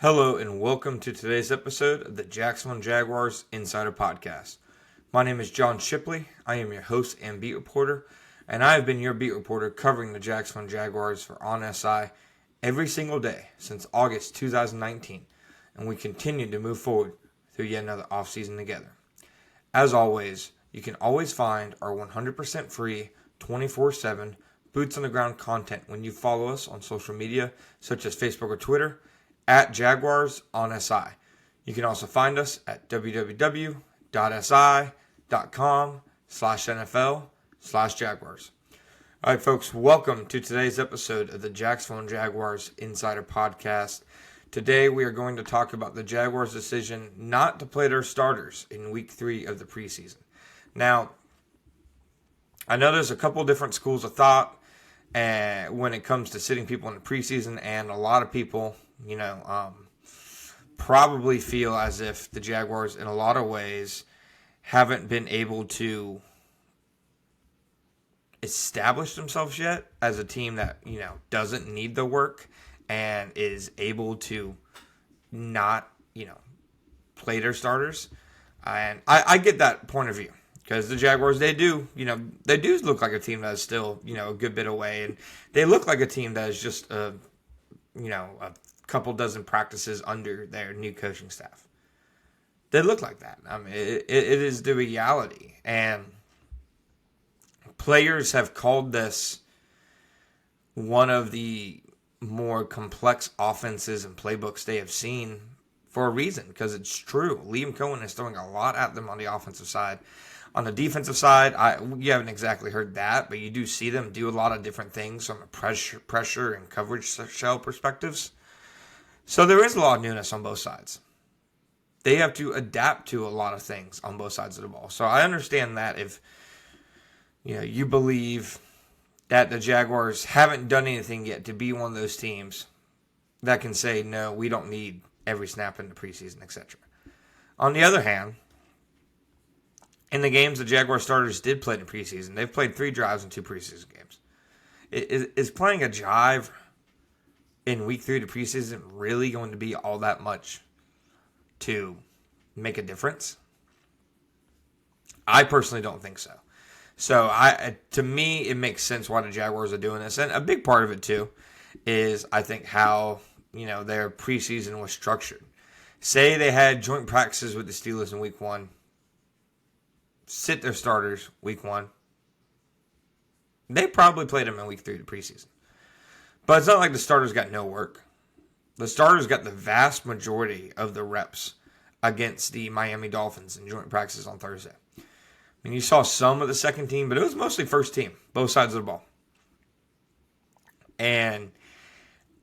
Hello and welcome to today's episode of the Jacksonville Jaguars Insider Podcast. My name is John Shipley. I am your host and beat reporter, and I have been your beat reporter covering the Jacksonville Jaguars for On SI every single day since August 2019, and we continue to move forward through yet another offseason together. As always, you can always find our 100% free 24/7 boots on the ground content when you follow us on social media such as Facebook or Twitter at Jaguars on SI. You can also find us at www.si.com/NFL/Jaguars. All right, folks, welcome to today's episode of the Jacksonville Jaguars Insider Podcast. Today, we are going to talk about the Jaguars' decision not to play their starters in Week 3 of the preseason. Now, I know there's a couple different schools of thought when it comes to sitting people in the preseason, and a lot of people probably feel as if the Jaguars, in a lot of ways, haven't been able to establish themselves yet as a team that, doesn't need the work and is able to not, play their starters. And I get that point of view because the Jaguars, they do look like a team that is still, a good bit away. And they look like a team that is just, a couple dozen practices under their new coaching staff. They look like that. I mean, it is the reality. And players have called this one of the more complex offenses and playbooks they have seen for a reason, because it's true. Liam Cohen is throwing a lot at them on the offensive side. On the defensive side, you haven't exactly heard that, but you do see them do a lot of different things from a pressure and coverage shell perspectives. So there is a lot of newness on both sides. They have to adapt to a lot of things on both sides of the ball. So I understand that if you believe that the Jaguars haven't done anything yet to be one of those teams that can say, no, we don't need every snap in the preseason, etc. On the other hand, in the games the Jaguar starters did play in the preseason, they've played 3 drives in 2 preseason games. Is playing a drive in Week 3 of the preseason really going to be all that much to make a difference? I personally don't think so. So to me, it makes sense why the Jaguars are doing this. And a big part of it, too, is I think how, their preseason was structured. Say they had joint practices with the Steelers in Week 1. Sit their starters Week 1. They probably played them in Week 3 of the preseason. But it's not like the starters got no work. The starters got the vast majority of the reps against the Miami Dolphins in joint practices on Thursday. I mean, you saw some of the second team, but it was mostly first team, both sides of the ball. And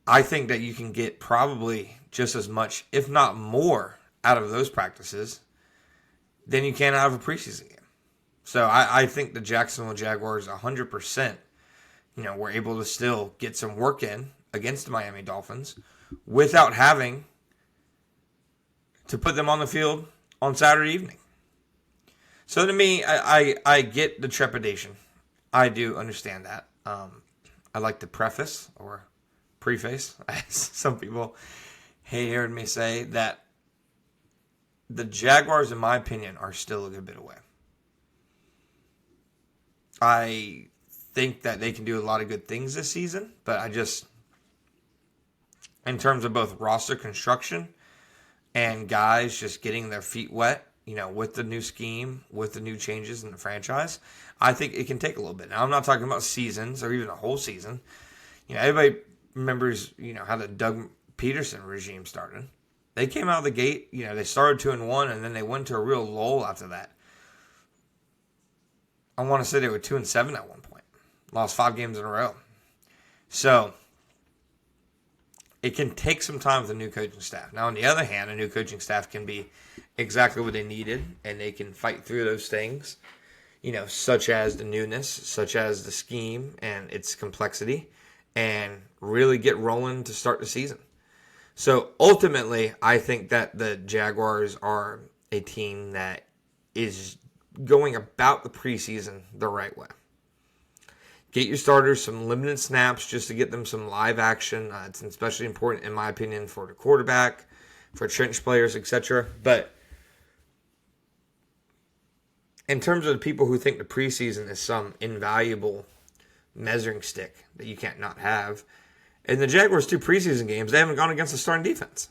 I think that you can get probably just as much, if not more, out of those practices than you can out of a preseason game. So I think the Jacksonville Jaguars 100%, were able to still get some work in against the Miami Dolphins without having to put them on the field on Saturday evening. So to me, I get the trepidation. I do understand that. I like to preface or preface, as some people hate hearing me say, that the Jaguars, in my opinion, are still a good bit away. I think that they can do a lot of good things this season, but I just, in terms of both roster construction and guys just getting their feet wet, with the new scheme, with the new changes in the franchise, I think it can take a little bit. Now, I'm not talking about seasons or even a whole season. Everybody remembers, how the Doug Peterson regime started. They came out of the gate, they started 2-1, and then they went to a real lull after that. I want to say they were 2-7 at one point. Lost 5 games in a row. So it can take some time with a new coaching staff. Now, on the other hand, a new coaching staff can be exactly what they needed, and they can fight through those things, such as the newness, such as the scheme and its complexity, and really get rolling to start the season. So ultimately, I think that the Jaguars are a team that is going about the preseason the right way. Get your starters some limited snaps just to get them some live action. It's especially important, in my opinion, for the quarterback, for trench players, etc. But in terms of the people who think the preseason is some invaluable measuring stick that you can't not have, in the Jaguars' 2 preseason games, they haven't gone against the starting defense.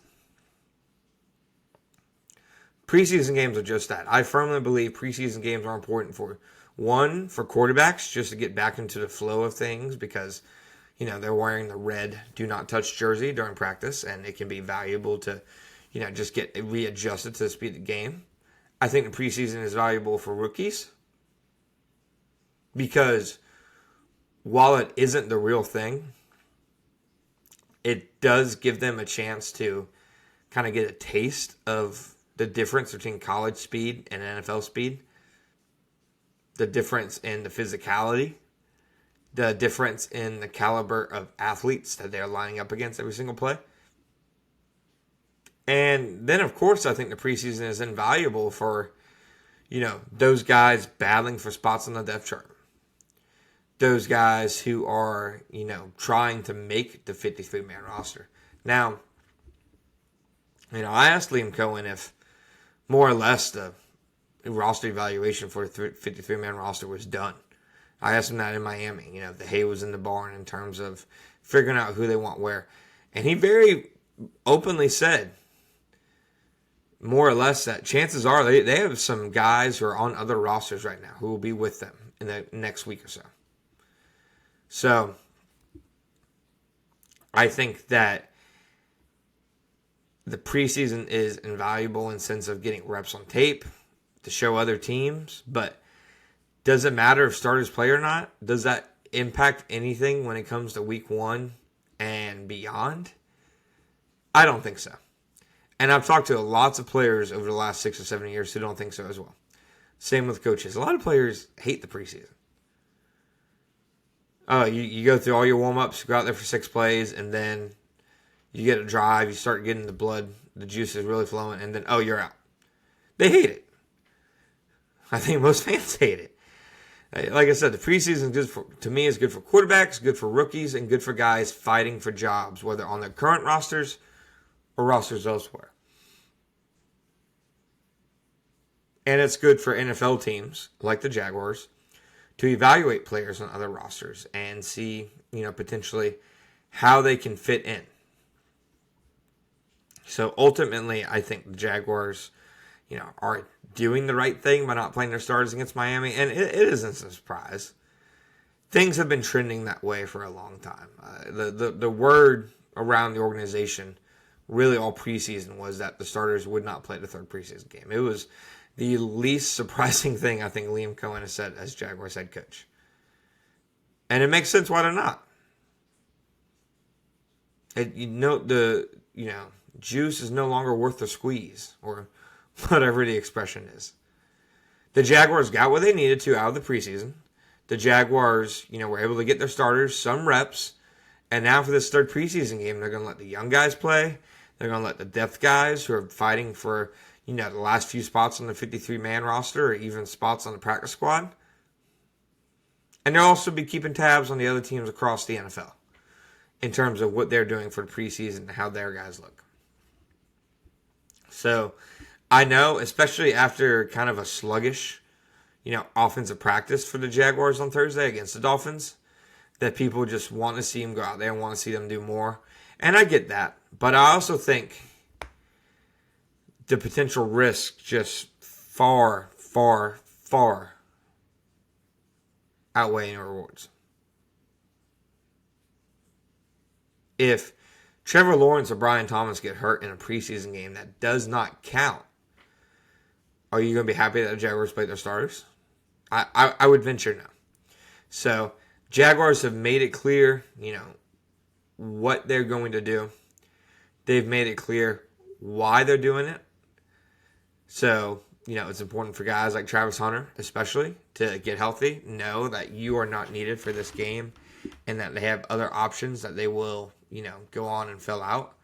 Preseason games are just that. I firmly believe preseason games are important for quarterbacks, just to get back into the flow of things because, they're wearing the red do not touch jersey during practice, and it can be valuable to, just get readjusted to the speed of the game. I think the preseason is valuable for rookies because while it isn't the real thing, it does give them a chance to kind of get a taste of the difference between college speed and NFL speed, the difference in the physicality, the difference in the caliber of athletes that they're lining up against every single play. And then, of course, I think the preseason is invaluable for, those guys battling for spots on the depth chart. Those guys who are, trying to make the 53-man roster. Now, I asked Liam Cohen if more or less the roster evaluation for the 53-man roster was done. I asked him that in Miami. The hay was in the barn in terms of figuring out who they want where. And he very openly said, more or less, that chances are they have some guys who are on other rosters right now who will be with them in the next week or so. So, I think that the preseason is invaluable in the sense of getting reps on tape to show other teams, but does it matter if starters play or not? Does that impact anything when it comes to week 1 and beyond? I don't think so. And I've talked to lots of players over the last 6 or 7 years who don't think so as well. Same with coaches. A lot of players hate the preseason. Oh, you go through all your warm-ups, go out there for 6 plays, and then you get a drive, you start getting the blood, the juice is really flowing, and then, you're out. They hate it. I think most fans hate it. Like I said, the preseason is good for quarterbacks, good for rookies, and good for guys fighting for jobs, whether on their current rosters or rosters elsewhere. And it's good for NFL teams, like the Jaguars, to evaluate players on other rosters and see, potentially how they can fit in. So ultimately, I think the Jaguars, are doing the right thing by not playing their starters against Miami, and it isn't a surprise. Things have been trending that way for a long time. The word around the organization, really all preseason, was that the starters would not play the 3rd preseason game. It was the least surprising thing I think Liam Cohen has said as Jaguars head coach. And it makes sense why they're not. Juice is no longer worth the squeeze, or whatever the expression is. The Jaguars got what they needed to out of the preseason. The Jaguars, were able to get their starters some reps. And now for this 3rd preseason game, they're going to let the young guys play. They're going to let the depth guys who are fighting for, the last few spots on the 53-man roster or even spots on the practice squad. And they'll also be keeping tabs on the other teams across the NFL in terms of what they're doing for the preseason and how their guys look. So, I know, especially after kind of a sluggish, offensive practice for the Jaguars on Thursday against the Dolphins, that people just want to see them go out there and want to see them do more. And I get that. But I also think the potential risk just far, far, far outweighing the rewards. If Trevor Lawrence or Brian Thomas get hurt in a preseason game that does not count, are you going to be happy that the Jaguars played their starters? I would venture no. So, Jaguars have made it clear, what they're going to do. They've made it clear why they're doing it. So, it's important for guys like Travis Hunter, especially, to get healthy, know that you are not needed for this game, and that they have other options that they will, go on and fill out.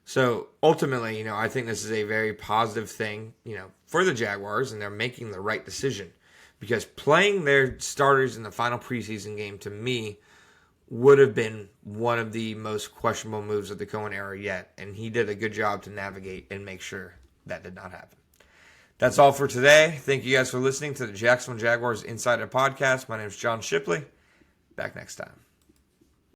So, ultimately, I think this is a very positive thing, for the Jaguars, and they're making the right decision. because playing their starters in the final preseason game, to me, would have been one of the most questionable moves of the Cohen era yet, and he did a good job to navigate and make sure that did not happen. That's all for today. Thank you guys for listening to the Jacksonville Jaguars Insider Podcast. My name is John Shipley. Back next time.